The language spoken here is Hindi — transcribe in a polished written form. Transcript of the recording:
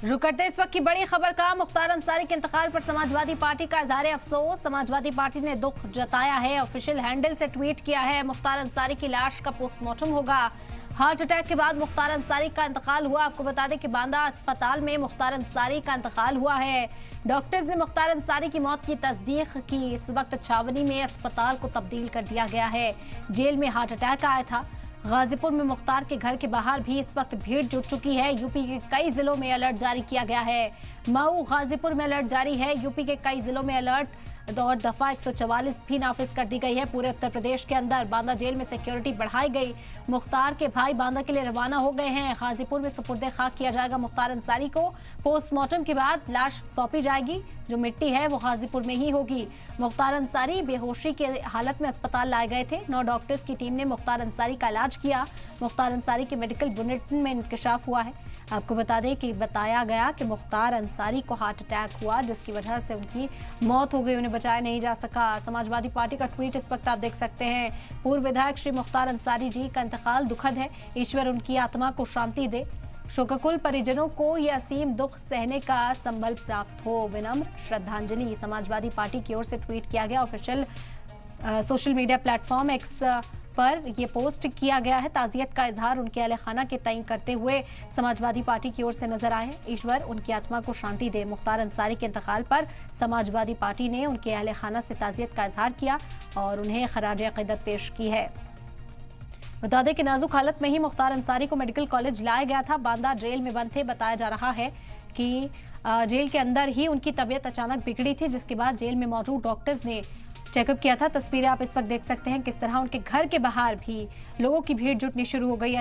रुक करते इस वक्त की बड़ी खबर का। मुख्तार अंसारी के इंतकाल पर समाजवादी पार्टी का इजहार अफसोस। समाजवादी पार्टी ने दुख जताया है, ऑफिशियल हैंडल से ट्वीट किया है। मुख्तार अंसारी की लाश का पोस्टमार्टम होगा। हार्ट अटैक के बाद मुख्तार अंसारी का इंतकाल हुआ। आपको बता दें कि बांदा अस्पताल में मुख्तार अंसारी का इंतकाल हुआ है। डॉक्टर्स ने मुख्तार अंसारी की मौत की तस्दीक की। इस वक्त छावनी में अस्पताल को तब्दील कर दिया गया है। जेल में हार्ट अटैक आया था। गाजीपुर में मुख्तार के घर के बाहर भी इस वक्त भीड़ जुट चुकी है। यूपी के कई जिलों में अलर्ट जारी किया गया है। मऊ गाजीपुर में अलर्ट जारी है। यूपी के कई जिलों में अलर्ट और दफा 144 भी नाफिज कर दी गई है। पूरे उत्तर प्रदेश के अंदर बांदा जेल में सिक्योरिटी बढ़ाई गई। मुख्तार के भाई बांदा के लिए रवाना हो गए हैं। गाजीपुर में सुपुर्दे खाक किया जाएगा मुख्तार अंसारी को। पोस्टमार्टम के बाद लाश सौंपी जाएगी। जो मिट्टी है वो गाजीपुर में ही होगी। मुख्तार अंसारी बेहोशी की हालत में अस्पताल लाए गए थे। 9 डॉक्टर्स की टीम ने मुख्तार अंसारी का इलाज किया। मुख्तार अंसारी के मेडिकल बुलेटिन में इंकशाफ हुआ है। आपको बता दें कि बताया गया कि मुख्तार अंसारी को हार्ट अटैक हुआ, जिसकी वजह से उनकी मौत हो गई, उन्हें बचाया नहीं जा सका। समाजवादी पार्टी का ट्वीट इस वक्त आप देख सकते हैं। पूर्व विधायक श्री मुख्तार अंसारी जी का इंतकाल दुखद है। ईश्वर उनकी आत्मा को शांति दे। शोकाकुल परिजनों को यह असीम दुख सहने का संबल प्राप्त हो। विनम्र श्रद्धांजलि समाजवादी पार्टी की ओर से ट्वीट किया गया। Official social media platform x पर यह पोस्ट किया गया है। ताजियत का इजहार उनके अहले खाना के तय करते हुए समाजवादी पार्टी की ओर से नजर आए। ईश्वर उनकी आत्मा को शांति दे। मुख्तार अंसारी के इंतकाल पर समाजवादी पार्टी ने उनके अहले खाना से ताजियत का इजहार किया और उन्हें खराज अकीदत पेश की है। बता दें कि नाजुक हालत में ही मुख्तार अंसारी को मेडिकल कॉलेज लाया गया था। बांदा जेल में बंद थे। बताया जा रहा है कि जेल के अंदर ही उनकी तबीयत अचानक बिगड़ी थी, जिसके बाद जेल में मौजूद डॉक्टर्स ने चेकअप किया था। तस्वीरें आप इस वक्त देख सकते हैं किस तरह उनके घर के बाहर भी लोगों की भीड़ जुटनी शुरू हो गई है।